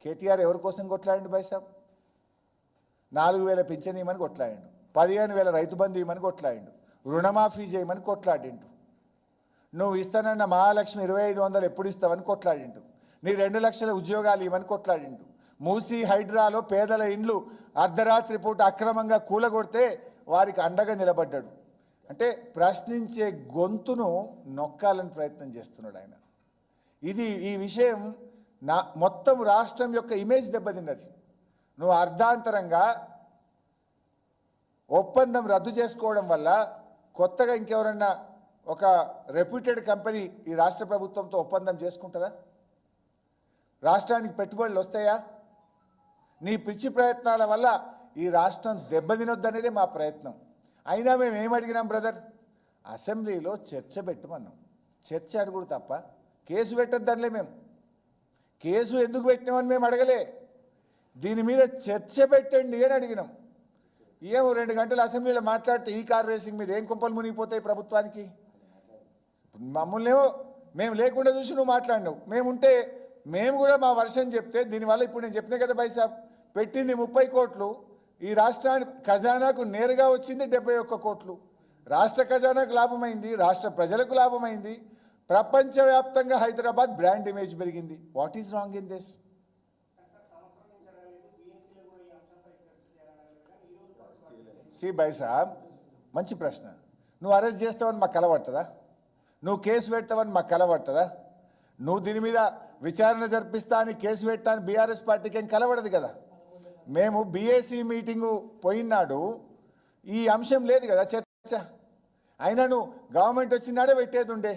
కేటీఆర్ ఎవరి కోసం కొట్లాడండి బైసాబ్? 4,000 పింఛన్ ఇవ్వమని కొట్లాడిండు, 15,000 రైతు బంధు ఇవ్వమని కొట్లాడిండు, రుణమాఫీ చేయమని కొట్లాడిండు. నువ్వు ఇస్తానన్న మహాలక్ష్మి 2,500 ఎప్పుడు ఇస్తావని కొట్లాడిండు. నీ 2 లక్షల ఉద్యోగాలు ఇవ్వమని కొట్లాడిండు. మూసీ హైడ్రాలో పేదల ఇండ్లు అర్ధరాత్రి పూట అక్రమంగా కూలగొడితే వారికి అండగా నిలబడ్డాడు. అంటే ప్రశ్నించే గొంతును నొక్కాలని ప్రయత్నం చేస్తున్నాడు ఆయన. ఈ విషయం మొత్తం రాష్ట్రం యొక్క ఇమేజ్ దెబ్బతిన్నది. నువ్వు అర్ధాంతరంగా ఒప్పందం రద్దు చేసుకోవడం వల్ల కొత్తగా ఇంకెవరన్నా ఒక రెప్యూటెడ్ కంపెనీ ఈ రాష్ట్ర ప్రభుత్వంతో ఒప్పందం చేసుకుంటుందా? రాష్ట్రానికి పెట్టుబడులు వస్తాయా? నీ పిచ్చి ప్రయత్నాల వల్ల ఈ రాష్ట్రం దెబ్బతినొద్దనేదే మా ప్రయత్నం. అయినా మేము ఏమడిగినాం బ్రదర్? అసెంబ్లీలో చర్చ పెట్టమన్నాం. చర్చ అడుగుడు తప్ప కేసు పెట్టద్దానిలే. మేము కేసు ఎందుకు పెట్టినామని మేము అడగలే. దీని మీద చర్చ పెట్టండి అని అడిగినాం. ఏమో 2 గంటలు అసెంబ్లీలో మాట్లాడితే ఈ కార్ రేసింగ్ మీద ఏం కుంపలు మునిగిపోతాయి ప్రభుత్వానికి? మమ్మల్నేమో మేము లేకుండా చూసి నువ్వు మాట్లాడినావు. మేముంటే మేము కూడా మా వర్షం చెప్తే దీనివల్ల ఇప్పుడు నేను చెప్పినా కదా బైసాబ్, పెట్టింది 30 కోట్లు, ఈ రాష్ట్రానికి ఖజానాకు నేరుగా వచ్చింది 71 కోట్లు. రాష్ట్ర ఖజానాకు లాభమైంది, రాష్ట్ర ప్రజలకు లాభమైంది, ప్రపంచవ్యాప్తంగా హైదరాబాద్ బ్రాండ్ ఇమేజ్ పెరిగింది. What is wrong in this? సి బైసాబ్, మంచి ప్రశ్న. నువ్వు అరెస్ట్ చేస్తావని మాకు కలబడుతుందా? నువ్వు కేసు పెడతావని మాకు కలబడుతుందా? నువ్వు దీని మీద విచారణ జరిపిస్తా అని కేసు పెట్టా అని బీఆర్ఎస్ పార్టీకి ఏం కలబడదు కదా. మేము బీఏసీ మీటింగు పోయినాడు ఈ అంశం లేదు కదా చర్చ. అయినా నువ్వు గవర్నమెంట్ వచ్చినాడే పెట్టేది ఉండే.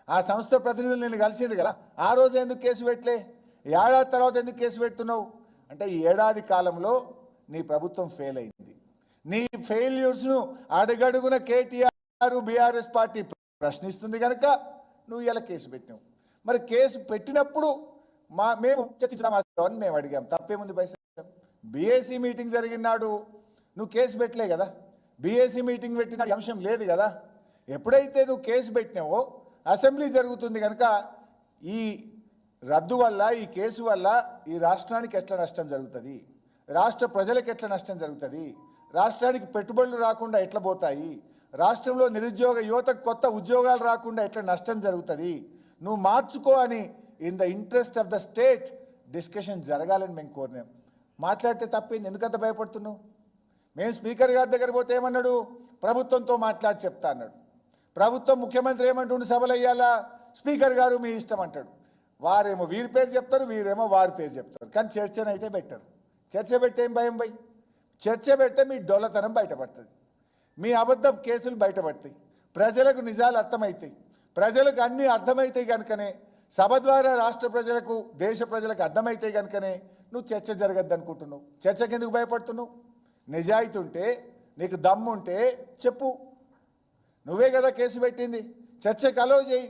ఆ సంస్థ ప్రతినిధులు నేను కలిసింది కదా, ఆ రోజు ఎందుకు కేసు పెట్టలే? ఏడాది తర్వాత ఎందుకు కేసు పెడుతున్నావు? అంటే ఈ ఏడాది కాలంలో నీ ప్రభుత్వం ఫెయిల్ అయింది. నీ ఫెయిల్యూర్స్ను అడుగడుగున కేటీఆర్ బీఆర్ఎస్ పార్టీ ప్రశ్నిస్తుంది కనుక నువ్వు ఇలా కేసు పెట్టినావు. మరి కేసు పెట్టినప్పుడు మేము చర్చించడం మేము అడిగాం. తప్పేముంది పైసా? బీఏసీ మీటింగ్ జరిగినాడు నువ్వు కేసు పెట్టలే కదా. బీఏసీ మీటింగ్ పెట్టిన అంశం లేదు కదా. ఎప్పుడైతే నువ్వు కేసు పెట్టినావో అసెంబ్లీ జరుగుతుంది కనుక ఈ రద్దు వల్ల, ఈ కేసు వల్ల ఈ రాష్ట్రానికి ఎట్లా నష్టం జరుగుతుంది, రాష్ట్ర ప్రజలకు ఎట్లా నష్టం జరుగుతుంది, రాష్ట్రానికి పెట్టుబడులు రాకుండా ఎట్లా పోతాయి, రాష్ట్రంలో నిరుద్యోగ యువతకు కొత్త ఉద్యోగాలు రాకుండా ఎట్లా నష్టం జరుగుతుంది, నువ్వు మార్చుకో అని in the interest of the state discussion జరగాలని మేము కోరినాం. మాట్లాడితే తప్పింది, ఎందుకంత భయపడుతున్నావు? మేము స్పీకర్ గారి దగ్గర పోతే ఏమన్నాడు? ప్రభుత్వంతో మాట్లాడి చెప్తా అన్నాడు. ప్రభుత్వం ముఖ్యమంత్రి ఏమంటుండే సభలు అయ్యాలా? స్పీకర్ గారు మీ ఇష్టం అంటాడు. వారేమో వీరి పేరు చెప్తారు, వీరేమో వారి పేరు చెప్తారు. కానీ చర్చనైతే పెట్టారు. చర్చ పెడితే ఏం భయం భయ్? చర్చ పెడితే మీ డొల్లతనం బయటపడుతుంది, మీ అబద్ధం కేసులు బయటపడతాయి, ప్రజలకు నిజాలు అర్థమవుతాయి. ప్రజలకు అన్నీ అర్థమవుతాయి కనుకనే, సభ ద్వారా రాష్ట్ర ప్రజలకు, దేశ ప్రజలకు అర్థమవుతాయి కనుకనే నువ్వు చర్చ జరగద్దు అనుకుంటున్నావు. చర్చకు ఎందుకు భయపడుతున్నావు? నిజాయితీ ఉంటే, నీకు దమ్ము ఉంటే చెప్పు. నువ్వే కదా కేసు పెట్టింది. చర్చకు అలో చేయి,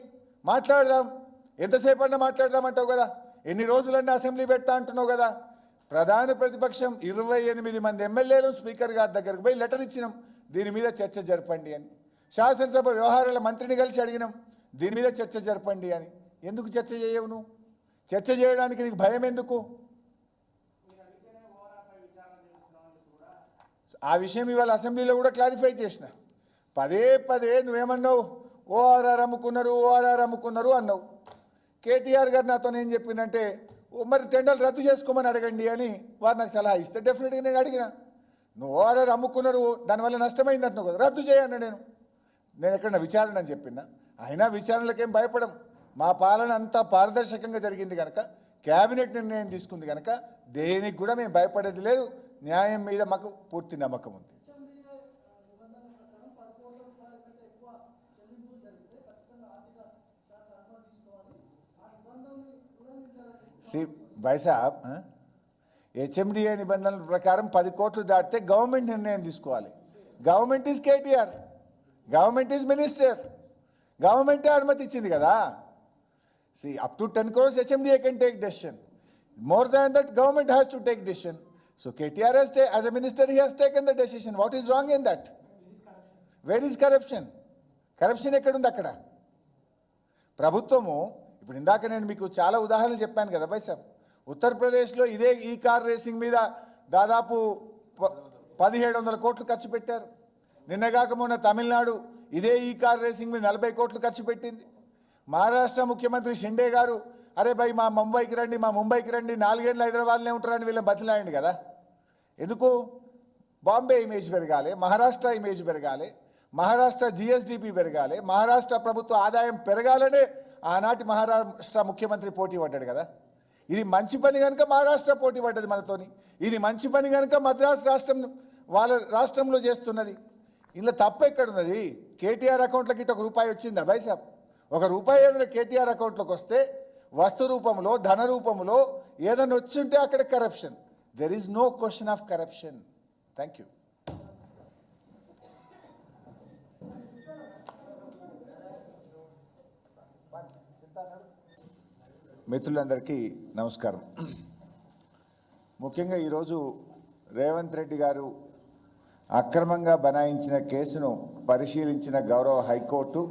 మాట్లాడదాం. ఎంతసేపు అన్నా మాట్లాడదామంటావు కదా. ఎన్ని రోజులన్నా అసెంబ్లీ పెడతా అంటున్నావు కదా. ప్రధాన ప్రతిపక్షం 28 మంది ఎమ్మెల్యేలు స్పీకర్ గారి దగ్గరకు పోయి లెటర్ ఇచ్చినాం, దీని మీద చర్చ జరపండి అని. శాసనసభ వ్యవహారాల మంత్రిని కలిసి అడిగినాం, దీని మీద చర్చ జరపండి అని. ఎందుకు చర్చ చేయవు నువ్వు? చర్చ చేయడానికి నీకు భయం ఎందుకు? ఆ విషయం ఇవాళ అసెంబ్లీలో కూడా క్లారిఫై చేసిన. పదే పదే నువ్వేమన్నావు, ఓఆర్ఆర్ అమ్ముకున్నారు అన్నావు. కేటీఆర్ గారు నాతో ఏం చెప్పిందంటే, మరి టెండర్లు రద్దు చేసుకోమని అడగండి అని వారు నాకు సలహా ఇస్తే డెఫినెట్గా నేను అడిగిన. నువ్వు ఓఆర్ఆర్ అమ్ముకున్నారు, దానివల్ల నష్టమైంది అంటున్నావు కదా, రద్దు చేయన్న. నేను ఎక్కడ విచారణ అని చెప్పినా. అయినా విచారణలకేం భయపడం. మా పాలన అంతా పారదర్శకంగా జరిగింది కనుక, కేబినెట్ నిర్ణయం తీసుకుంది కనుక దేనికి కూడా మేము భయపడేది లేదు. న్యాయం మీద మాకు పూర్తి నమ్మకం ఉంది. భాయ్ సాబ్, హెచ్ఎండిఏ నిబంధనల ప్రకారం 10 కోట్లు దాటితే గవర్నమెంట్ నిర్ణయం తీసుకోవాలి. Government is KTR, government is minister, గవర్నమెంటే అనుమతి ఇచ్చింది కదా. Up to 10 crores HMDA can take decision. More than that, government has to take decision. So KTR has as a minister, he has taken the decision. What is wrong in that? Where is corruption? Corruption ఎక్కడుంది అక్కడ? ప్రభుత్వము ఇప్పుడు ఇందాక నేను మీకు చాలా ఉదాహరణలు చెప్పాను కదా భాయ్ సాబ్. ఉత్తరప్రదేశ్లో ఇదే ఈ కార్ రేసింగ్ మీద దాదాపు 1700 కోట్లు ఖర్చు పెట్టారు. నిన్నగాక మొన్న తమిళనాడు ఇదే ఈ కార్ రేసింగ్ మీద 40 కోట్లు ఖర్చు పెట్టింది. మహారాష్ట్ర ముఖ్యమంత్రి షిండే గారు, అరే భయ్ మా ముంబైకి రండి 4 ఏళ్ళు హైదరాబాద్లో ఉంటారని వీళ్ళని బతిలాయండి కదా. ఎందుకు? బాంబే ఇమేజ్ పెరగాలి, మహారాష్ట్ర ఇమేజ్ పెరగాలి, మహారాష్ట్ర జిఎస్డిపి పెరగాలి, మహారాష్ట్ర ప్రభుత్వ ఆదాయం పెరగాలనే ఆనాటి మహారాష్ట్ర ముఖ్యమంత్రి పోటీ పడ్డాడు కదా. ఇది మంచి పని కనుక మహారాష్ట్ర పోటీ పడ్డది మనతోని. ఇది మంచి పని కనుక మద్రాసు రాష్ట్రం వాళ్ళ రాష్ట్రంలో చేస్తున్నది. ఇలా తప్పు ఎక్కడున్నది? కేటీఆర్ అకౌంట్లోకి ఇటు ₹1 వచ్చిందా భాయ్ సాబ్? ₹1 ఏదైనా కేటీఆర్ అకౌంట్లోకి వస్తే వస్తు రూపంలో, ధన రూపంలో ఏదైనా వచ్చుంటే అక్కడ corruption. There is no question of corruption. Thank you. మిత్రులందరికీ నమస్కారం. ముఖ్యంగా ఈరోజు రేవంత్ రెడ్డి గారు అక్రమంగా బనాయించిన కేసును పరిశీలించిన గౌరవ హైకోర్టు